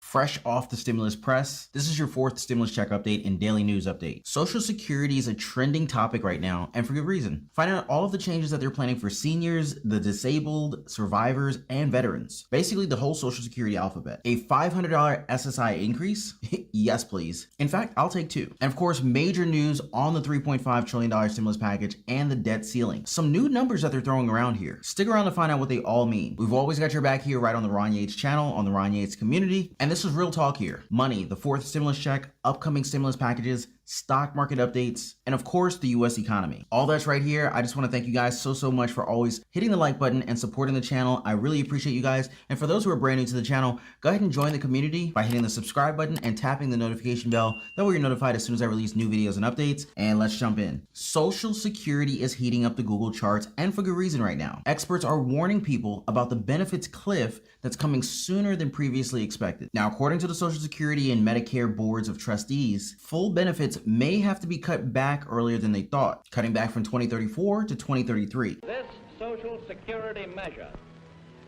Fresh off the stimulus press, this is your fourth stimulus check update and daily news update. Social Security is a trending topic right now, and for good reason. Find out all of the changes that they're planning for seniors, the disabled, survivors, and veterans. Basically, the whole Social Security alphabet. A $500 SSI increase? Yes, please. In fact, I'll take two. And of course, major news on the $3.5 trillion stimulus package and the debt ceiling. Some new numbers that they're throwing around here. Stick around to find out what they all mean. We've always got your back here right on the Ron Yates channel, on the Ron Yates community, and this is real talk here. Money, the fourth stimulus check, upcoming stimulus packages, stock market updates, and of course the US economy. All that's right here. I just want to thank you guys so much for always hitting the like button and supporting the channel. I really appreciate you guys. And for those who are brand new to the channel, go ahead and join the community by hitting the subscribe button and tapping the notification bell. That way you're notified as soon as I release new videos and updates. And let's jump in. Social Security is heating up the Google charts, and for good reason right now. Experts are warning people about the benefits cliff that's coming sooner than previously expected. Now, according to the Social Security and Medicare boards of trustees, full benefits may have to be cut back earlier than they thought, cutting back from 2034 to 2033. This Social Security measure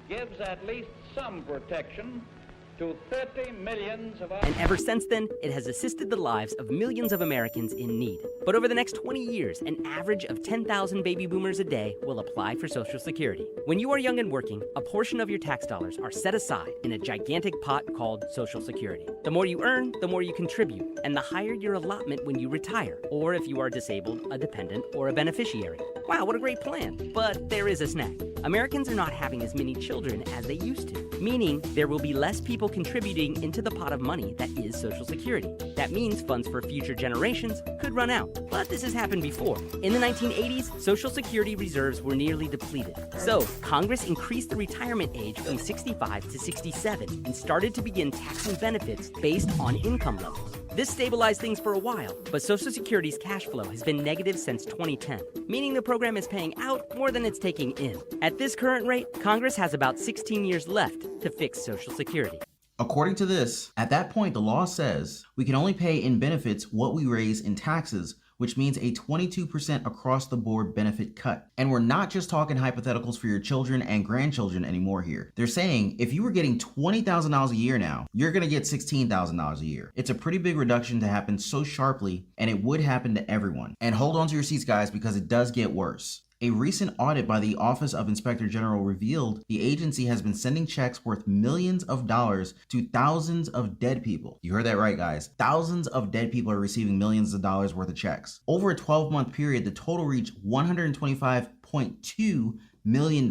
gives at least some protection to 30 millions of our... And ever since then, it has assisted the lives of millions of Americans in need. But over the next 20 years, an average of 10,000 baby boomers a day will apply for Social Security. When you are young and working, a portion of your tax dollars are set aside in a gigantic pot called Social Security. The more you earn, the more you contribute, and the higher your allotment when you retire, or if you are disabled, a dependent, or a beneficiary. Wow, what a great plan. But there is a snag. Americans are not having as many children as they used to, meaning there will be less people contributing into the pot of money that is Social Security. That means funds for future generations could run out. But this has happened before. In the 1980s, Social Security reserves were nearly depleted. So, Congress increased the retirement age from 65 to 67 and started to begin taxing benefits based on income levels. This stabilized things for a while, but Social Security's cash flow has been negative since 2010, meaning the program is paying out more than it's taking in. At this current rate, Congress has about 16 years left to fix Social Security. According to this, at that point, the law says we can only pay in benefits what we raise in taxes, which means a 22% across the board benefit cut. And we're not just talking hypotheticals for your children and grandchildren anymore here. They're saying if you were getting $20,000 a year now, you're gonna get $16,000 a year. It's a pretty big reduction to happen so sharply, and it would happen to everyone. And hold on to your seats, guys, because it does get worse. A recent audit by the Office of Inspector General revealed the agency has been sending checks worth millions of dollars to thousands of dead people. You heard that right, guys. Thousands of dead people are receiving millions of dollars worth of checks. Over a 12-month period, the total reached $125.2 million.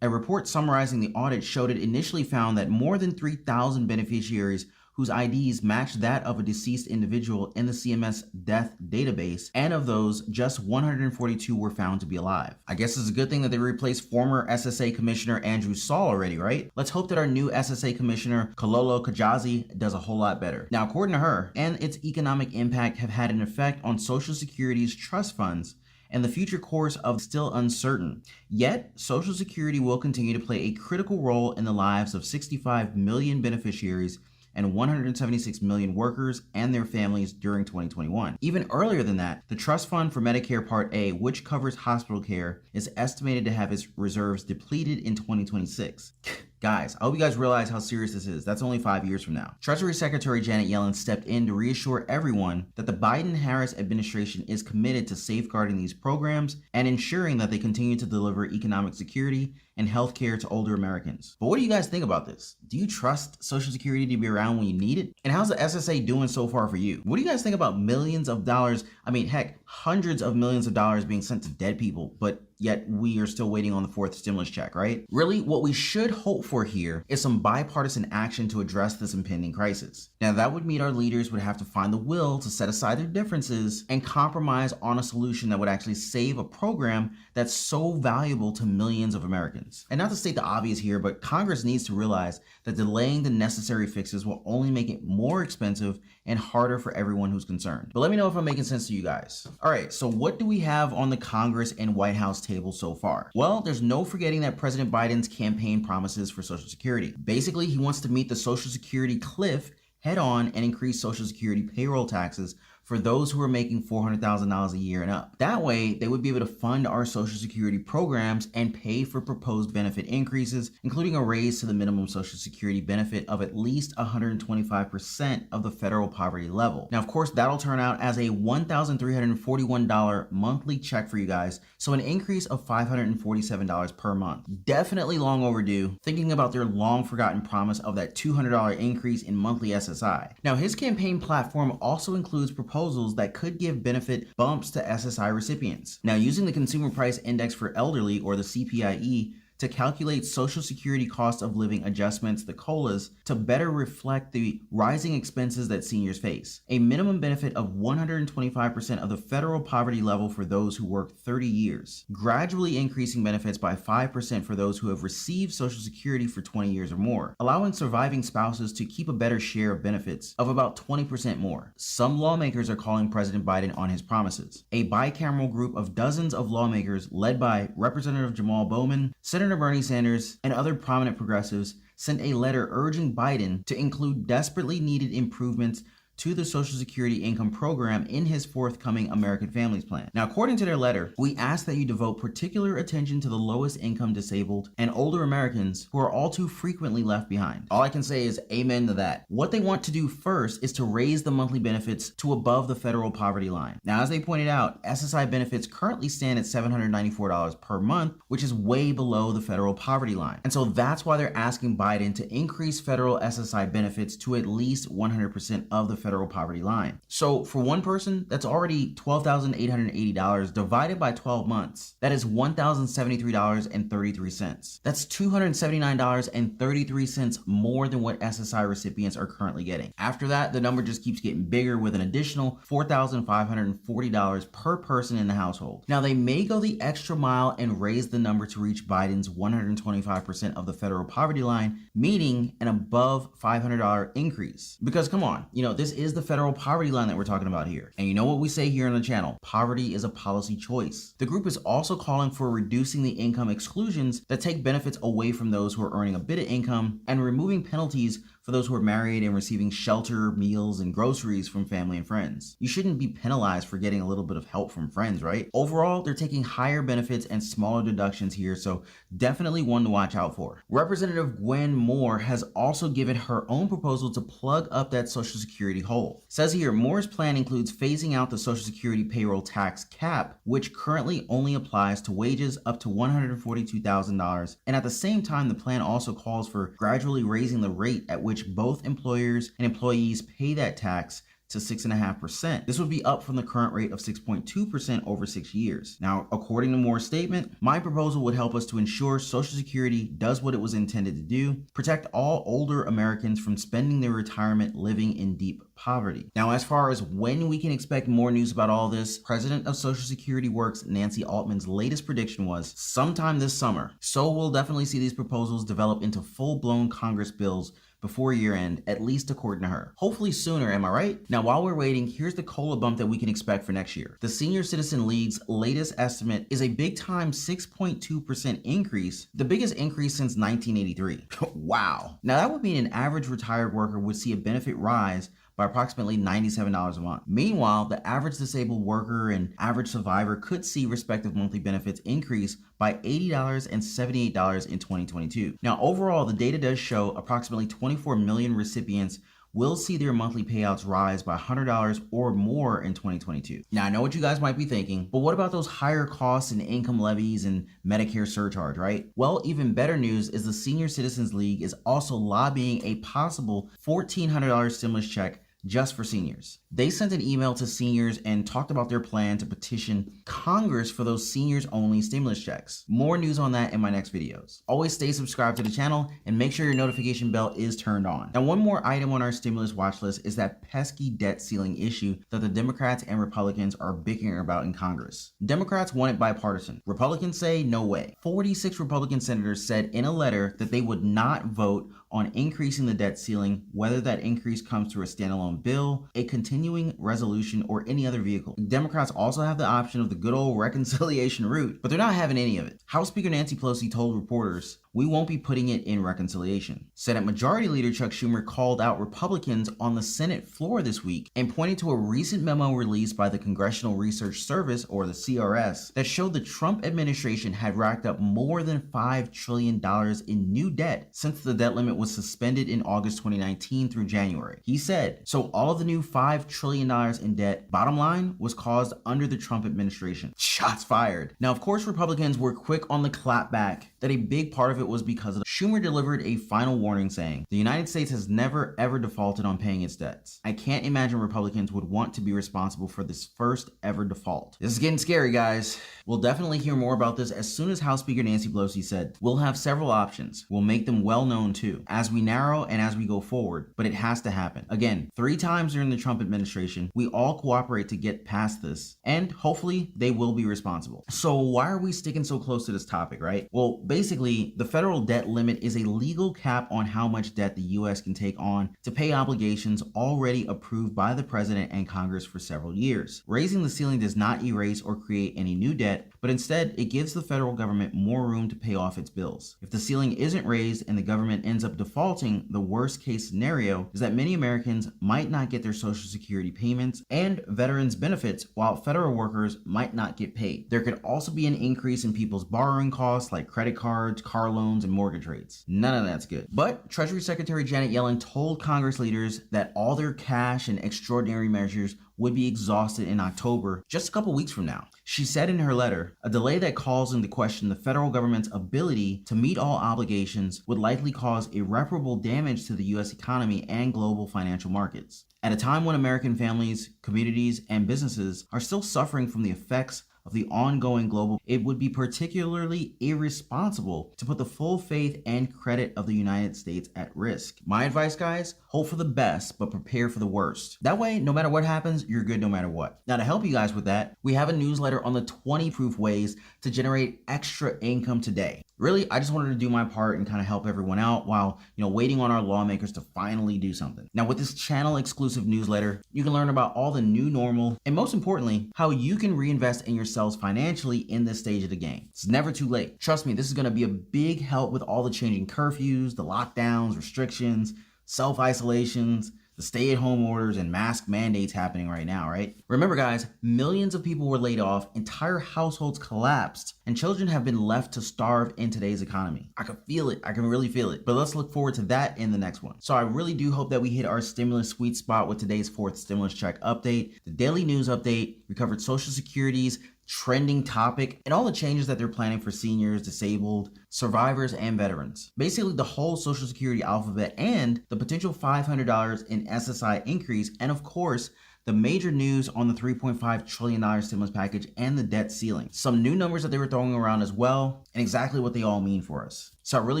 A report summarizing the audit showed it initially found that more than 3,000 beneficiaries whose IDs matched that of a deceased individual in the CMS death database, and of those, just 142 were found to be alive. I guess it's a good thing that they replaced former SSA Commissioner Andrew Saul already, right? Let's hope that our new SSA Commissioner, Kololo Kajazi, does a whole lot better. Now, according to her, and its economic impact have had an effect on Social Security's trust funds, and the future course of still uncertain. Yet, Social Security will continue to play a critical role in the lives of 65 million beneficiaries and 176 million workers and their families during 2021. Even earlier than that, the Trust Fund for Medicare Part A, which covers hospital care, is estimated to have its reserves depleted in 2026. Guys, I hope you guys realize how serious this is. That's only 5 years from now. Treasury Secretary Janet Yellen stepped in to reassure everyone that the Biden-Harris administration is committed to safeguarding these programs and ensuring that they continue to deliver economic security and healthcare to older Americans. But what do you guys think about this? Do you trust Social Security to be around when you need it? And how's the SSA doing so far for you? What do you guys think about millions of dollars? I mean, heck, hundreds of millions of dollars being sent to dead people, but yet we are still waiting on the fourth stimulus check, right? Really, what we should hope for here is some bipartisan action to address this impending crisis. Now, that would mean our leaders would have to find the will to set aside their differences and compromise on a solution that would actually save a program that's so valuable to millions of Americans. And not to state the obvious here, but Congress needs to realize that delaying the necessary fixes will only make it more expensive and harder for everyone who's concerned. But let me know if I'm making sense to you guys. All right, so what do we have on the Congress and White House table so far? Well, there's no forgetting that President Biden's campaign promises for Social Security. Basically, he wants to meet the Social Security cliff head on and increase Social Security payroll taxes for those who are making $400,000 a year and up. That way, they would be able to fund our Social Security programs and pay for proposed benefit increases, including a raise to the minimum Social Security benefit of at least 125% of the federal poverty level. Now, of course, that'll turn out as a $1,341 monthly check for you guys, so an increase of $547 per month. Definitely long overdue, thinking about their long forgotten promise of that $200 increase in monthly SSI. Now, his campaign platform also includes proposals that could give benefit bumps to SSI recipients. Now, using the Consumer Price Index for Elderly, or the CPIE, to calculate Social Security cost of living adjustments, the COLAs, to better reflect the rising expenses that seniors face. A minimum benefit of 125% of the federal poverty level for those who work 30 years. Gradually increasing benefits by 5% for those who have received Social Security for 20 years or more, allowing surviving spouses to keep a better share of benefits of about 20% more. Some lawmakers are calling President Biden on his promises. A bicameral group of dozens of lawmakers led by Representative Jamal Bowman, Senator Bernie Sanders, and other prominent progressives sent a letter urging Biden to include desperately needed improvements to the Social Security income program in his forthcoming American Families Plan. Now, according to their letter, we ask that you devote particular attention to the lowest income disabled and older Americans who are all too frequently left behind. All I can say is amen to that. What they want to do first is to raise the monthly benefits to above the federal poverty line. Now, as they pointed out, SSI benefits currently stand at $794 per month, which is way below the federal poverty line. And so that's why they're asking Biden to increase federal SSI benefits to at least 100% of the federal poverty line. So for one person, that's already $12,880 divided by 12 months. That is $1,073.33. That's $279.33 more than what SSI recipients are currently getting. After that, the number just keeps getting bigger with an additional $4,540 per person in the household. Now, they may go the extra mile and raise the number to reach Biden's 125% of the federal poverty line, meaning an above $500 increase. Because come on, this is the federal poverty line that we're talking about here. And you know what we say here on the channel, poverty is a policy choice. The group is also calling for reducing the income exclusions that take benefits away from those who are earning a bit of income and removing penalties for those who are married and receiving shelter, meals, and groceries from family and friends. You shouldn't be penalized for getting a little bit of help from friends, right? Overall, they're taking higher benefits and smaller deductions here, so definitely one to watch out for. Representative Gwen Moore has also given her own proposal to plug up that Social Security hole. It says here, Moore's plan includes phasing out the Social Security payroll tax cap, which currently only applies to wages up to $142,000, and at the same time, the plan also calls for gradually raising the rate at which both employers and employees pay that tax to 6.5%. This would be up from the current rate of 6.2% over 6 years. Now, according to Moore's statement, my proposal would help us to ensure Social Security does what it was intended to do, protect all older Americans from spending their retirement living in deep poverty. Now, as far as when we can expect more news about all this, President of Social Security Works Nancy Altman's latest prediction was sometime this summer. So we'll definitely see these proposals develop into full-blown Congress bills before year end, at least according to her. Hopefully sooner, am I right? Now, while we're waiting, here's the COLA bump that we can expect for next year. The Senior Citizen League's latest estimate is a big time 6.2% increase, the biggest increase since 1983. Wow. Now, that would mean an average retired worker would see a benefit rise by approximately $97 a month. Meanwhile, the average disabled worker and average survivor could see respective monthly benefits increase by $80 and $78 in 2022. Now, overall, the data does show approximately 24 million recipients will see their monthly payouts rise by $100 or more in 2022. Now, I know what you guys might be thinking, but what about those higher costs and income levies and Medicare surcharge, right? Well, even better news is the Senior Citizens League is also lobbying a possible $1,400 stimulus check just for seniors. They sent an email to seniors and talked about their plan to petition Congress for those seniors-only stimulus checks. More news on that in my next videos. Always stay subscribed to the channel and make sure your notification bell is turned on. Now, one more item on our stimulus watch list is that pesky debt ceiling issue that the Democrats and Republicans are bickering about in Congress. Democrats want it bipartisan. Republicans say no way. 46 Republican senators said in a letter that they would not vote on increasing the debt ceiling, whether that increase comes through a standalone bill, a continuing resolution, or any other vehicle. Democrats also have the option of the good old reconciliation route, but they're not having any of it. House Speaker Nancy Pelosi told reporters, we won't be putting it in reconciliation. Senate Majority Leader Chuck Schumer called out Republicans on the Senate floor this week and pointed to a recent memo released by the Congressional Research Service, or the CRS, that showed the Trump administration had racked up more than $5 trillion in new debt since the debt limit was suspended in August 2019 through January. He said, so all of the new $5 trillion in debt, bottom line, was caused under the Trump administration. Shots fired. Now, of course, Republicans were quick on the clapback that a big part of it was because of Schumer delivered a final warning saying, the United States has never ever defaulted on paying its debts. I can't imagine Republicans would want to be responsible for this first ever default. This is getting scary, guys. We'll definitely hear more about this as soon as House Speaker Nancy Pelosi said, we'll have several options. We'll make them well known too, as we narrow and as we go forward, but it has to happen. Again, 3 times during the Trump administration, we all cooperate to get past this, and hopefully they will be responsible. So why are we sticking so close to this topic, right? Well, basically, the federal debt limit is a legal cap on how much debt the U.S. can take on to pay obligations already approved by the president and Congress for several years. Raising the ceiling does not erase or create any new debt, but instead it gives the federal government more room to pay off its bills. If the ceiling isn't raised and the government ends up defaulting, the worst case scenario is that many Americans might not get their Social Security payments and veterans benefits, while federal workers might not get paid. There could also be an increase in people's borrowing costs like credit cards, car loans, and mortgage rates. None of that's good. But Treasury Secretary Janet Yellen told Congress leaders that all their cash and extraordinary measures would be exhausted in October, just a couple weeks from now. She said in her letter, a delay that calls into question the federal government's ability to meet all obligations would likely cause irreparable damage to the U.S. economy and global financial markets. At a time when American families, communities, and businesses are still suffering from the effects of the ongoing global, it would be particularly irresponsible to put the full faith and credit of the United States at risk. My advice, guys, hope for the best, but prepare for the worst. That way, no matter what happens, you're good no matter what. Now, to help you guys with that, we have a newsletter on the 20 proof ways to generate extra income today. Really, I just wanted to do my part and kind of help everyone out while, waiting on our lawmakers to finally do something. Now, with this channel exclusive newsletter, you can learn about all the new normal and, most importantly, how you can reinvest in yourselves financially in this stage of the game. It's never too late. Trust me, this is going to be a big help with all the changing curfews, the lockdowns, restrictions, self-isolations, the stay-at-home orders, and mask mandates happening right now, right? Remember, guys, millions of people were laid off, entire households collapsed, and children have been left to starve in today's economy. I can feel it. I can really feel it. But let's look forward to that in the next one. So I really do hope that we hit our stimulus sweet spot with today's 4th stimulus check update, the daily news update. We covered Social Security's trending topic and all the changes that they're planning for seniors, disabled, survivors, and veterans. Basically the whole Social Security alphabet and the potential $500 in SSI increase, and of course, the major news on the $3.5 trillion stimulus package and the debt ceiling. Some new numbers that they were throwing around as well, and exactly what they all mean for us. So I really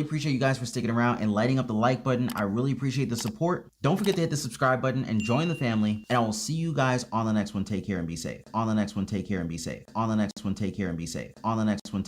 appreciate you guys for sticking around and lighting up the like button. I really appreciate the support. Don't forget to hit the subscribe button and join the family. And I will see you guys on the next one. Take care and be safe. On the next one, take care and be safe. On the next one, take care and be safe. On the next one,